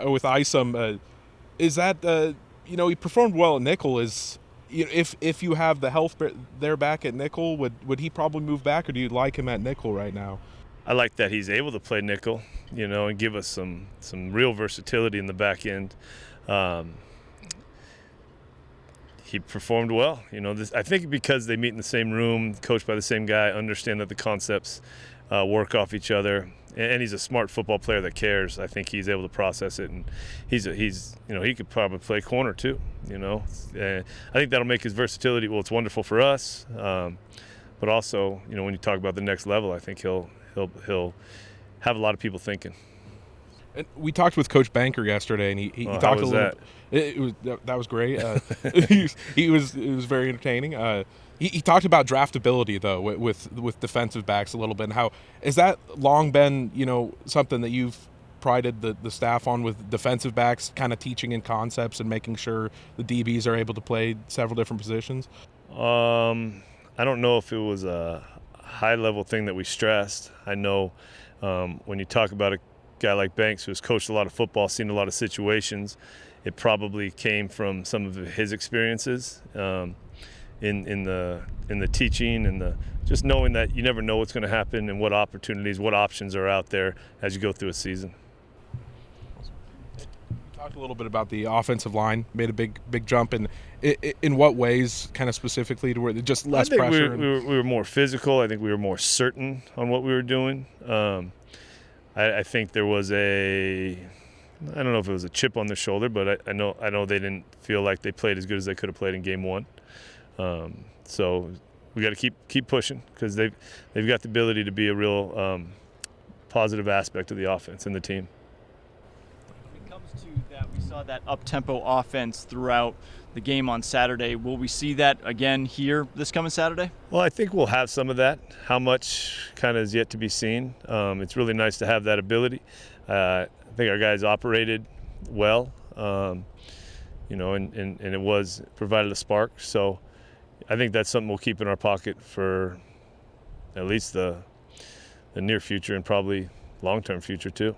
with Isom. Is that he performed well at nickel? If you have the health there back at nickel, would he probably move back, or do you like him at nickel right now? I like that he's able to play nickel, and give us some real versatility in the back end. He performed well. I think because they meet in the same room, coached by the same guy, understand that the concepts work off each other, and he's a smart football player that cares. I think he's able to process it, and he could probably play corner too. I think that'll make his versatility. Well, it's wonderful for us, but also when you talk about the next level, I think he'll have a lot of people thinking. And we talked with Coach Banker yesterday, and he talked a little. That was great. It was very entertaining. He talked about draftability though with defensive backs a little bit. And how has that long been something that you've prided the staff on with defensive backs, kind of teaching in concepts and making sure the DBs are able to play several different positions? I don't know if it was a high level thing that we stressed. I know when you talk about a guy like Banks, who has coached a lot of football, seen a lot of situations, it probably came from some of his experiences in the teaching and the just knowing that you never know what's going to happen and what opportunities, what options are out there as you go through a season. Talked a little bit about the offensive line, made a big jump, and in what ways, kind of specifically, to where just less pressure? We were more physical. I think we were more certain on what we were doing. I think there was I don't know if it was a chip on their shoulder, but I know they didn't feel like they played as good as they could have played in game one. So we got to keep pushing, because they've got the ability to be a real positive aspect of the offense and the team. When it comes to that, we saw that up-tempo offense throughout the game on Saturday. Will we see that again here this coming Saturday? Well, I think we'll have some of that. How much kind of is yet to be seen. It's really nice to have that ability. I think our guys operated well, and it provided a spark. So I think that's something we'll keep in our pocket for at least the near future and probably long-term future too.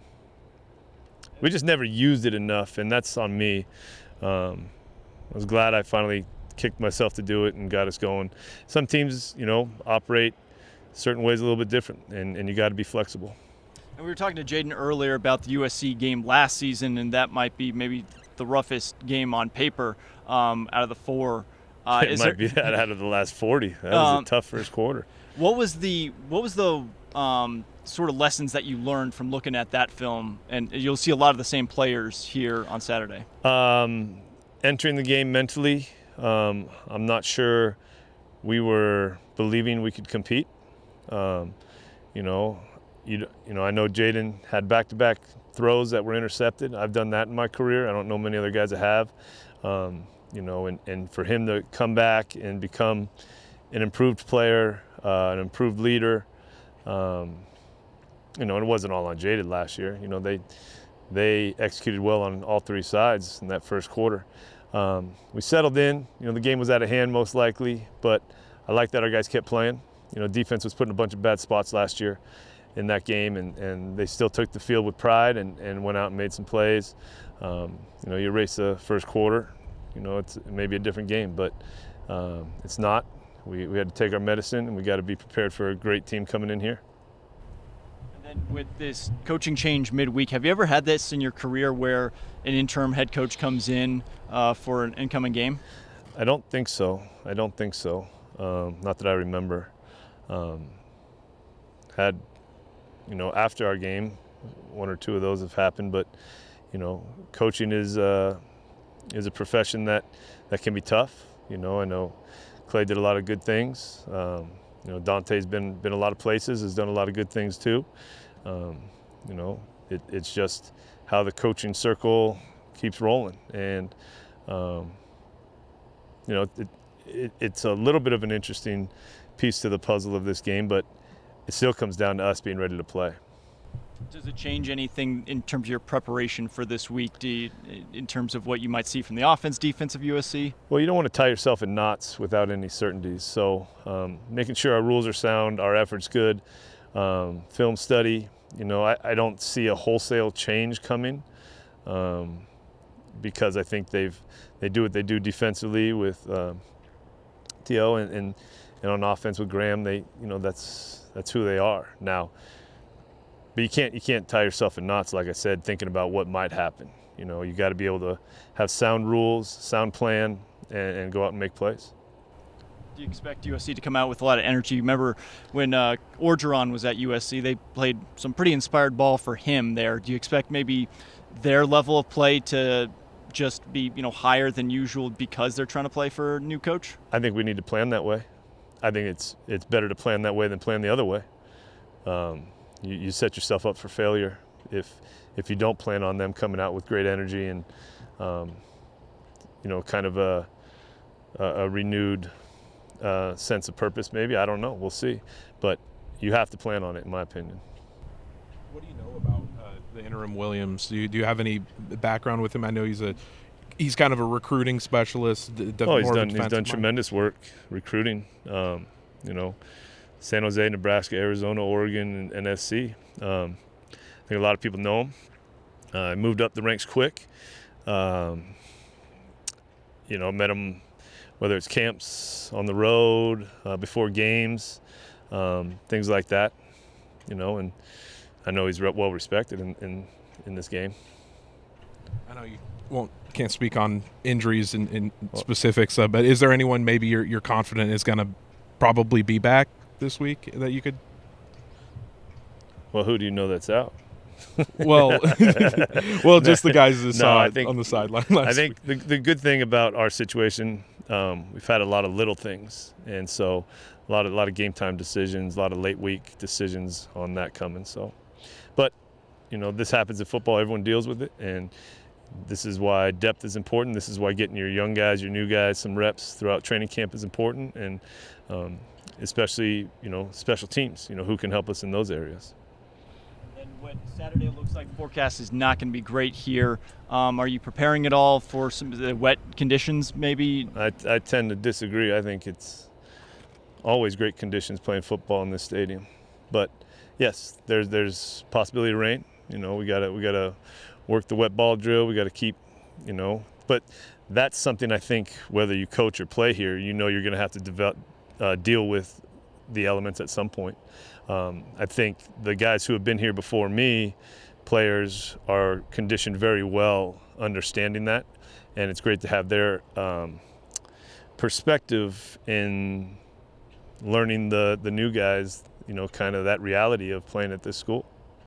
We just never used it enough, and that's on me. I was glad I finally kicked myself to do it and got us going. Some teams, operate certain ways a little bit different, and you got to be flexible. And we were talking to Jaden earlier about the USC game last season, and that might be maybe the roughest game on paper out of the four. It might be that out of the last 40. That was a tough first quarter. What was the sort of lessons that you learned from looking at that film? And you'll see a lot of the same players here on Saturday. Entering the game mentally, I'm not sure we were believing we could compete. I know Jaden had back-to-back throws that were intercepted. I've done that in my career. I don't know many other guys that have. And for him to come back and become an improved player, an improved leader, it wasn't all on Jaden last year. They executed well on all three sides in that first quarter. We settled in. The game was out of hand most likely, but I like that our guys kept playing. Defense was put in a bunch of bad spots last year in that game, and they still took the field with pride and went out and made some plays. You erase the first quarter, it's maybe a different game, but it's not. We had to take our medicine, and we got to be prepared for a great team coming in here. And with this coaching change midweek, have you ever had this in your career where an interim head coach comes in for an incoming game? I don't think so. Not that I remember. Had, after our game, one or two of those have happened, but, coaching is a profession that can be tough. I know Clay did a lot of good things. Dante's been a lot of places, has done a lot of good things too. It's just how the coaching circle keeps rolling, and it's a little bit of an interesting piece to the puzzle of this game, but it still comes down to us being ready to play. Does it change anything in terms of your preparation for this week, in terms of what you might see from the offense, defense of USC? Well, you don't want to tie yourself in knots without any certainties. So making sure our rules are sound, our effort's good, film study. I don't see a wholesale change coming. because I think they do what they do defensively with T.O. and on offense with Graham. That's who they are now. But you can't tie yourself in knots, like I said, thinking about what might happen. You got to be able to have sound rules, sound plan, and go out and make plays. Do you expect USC to come out with a lot of energy? Remember when Orgeron was at USC, they played some pretty inspired ball for him there. Do you expect maybe their level of play to just be higher than usual because they're trying to play for a new coach? I think we need to plan that way. I think it's better to plan that way than plan the other way. You set yourself up for failure if you don't plan on them coming out with great energy and kind of a renewed sense of purpose. Maybe, I don't know. We'll see. But you have to plan on it, in my opinion. What do you know about the interim Williams? Do you have any background with him? I know he's kind of a recruiting specialist. He's done tremendous work recruiting. San Jose, Nebraska, Arizona, Oregon, and SC. I think a lot of people know him. Moved up the ranks quick. Met him whether it's camps on the road, before games, things like that. And I know he's well respected in this game. I know you can't speak on injuries in specifics, but is there anyone maybe you're confident is going to probably be back this week that you could? Well, who do you know that's out? Well, just the guys on the sideline. I think the good thing about our situation, we've had a lot of little things, and so a lot of game time decisions, a lot of late week decisions on that coming. So, but this happens in football. Everyone deals with it, and this is why depth is important. This is why getting your young guys, your new guys, some reps throughout training camp is important, and especially special teams, who can help us in those areas. Saturday looks like forecast is not going to be great here. Are you preparing at all for some of the wet conditions maybe? I tend to disagree. I think it's always great conditions playing football in this stadium. But yes, there's possibility of rain. We gotta work the wet ball drill. We gotta keep, but that's something I think whether you coach or play here, you're gonna have to deal with the elements at some point. I think the guys who have been here before me, players, are conditioned very well understanding that, and it's great to have their perspective in learning the new guys, kind of that reality of playing at this school.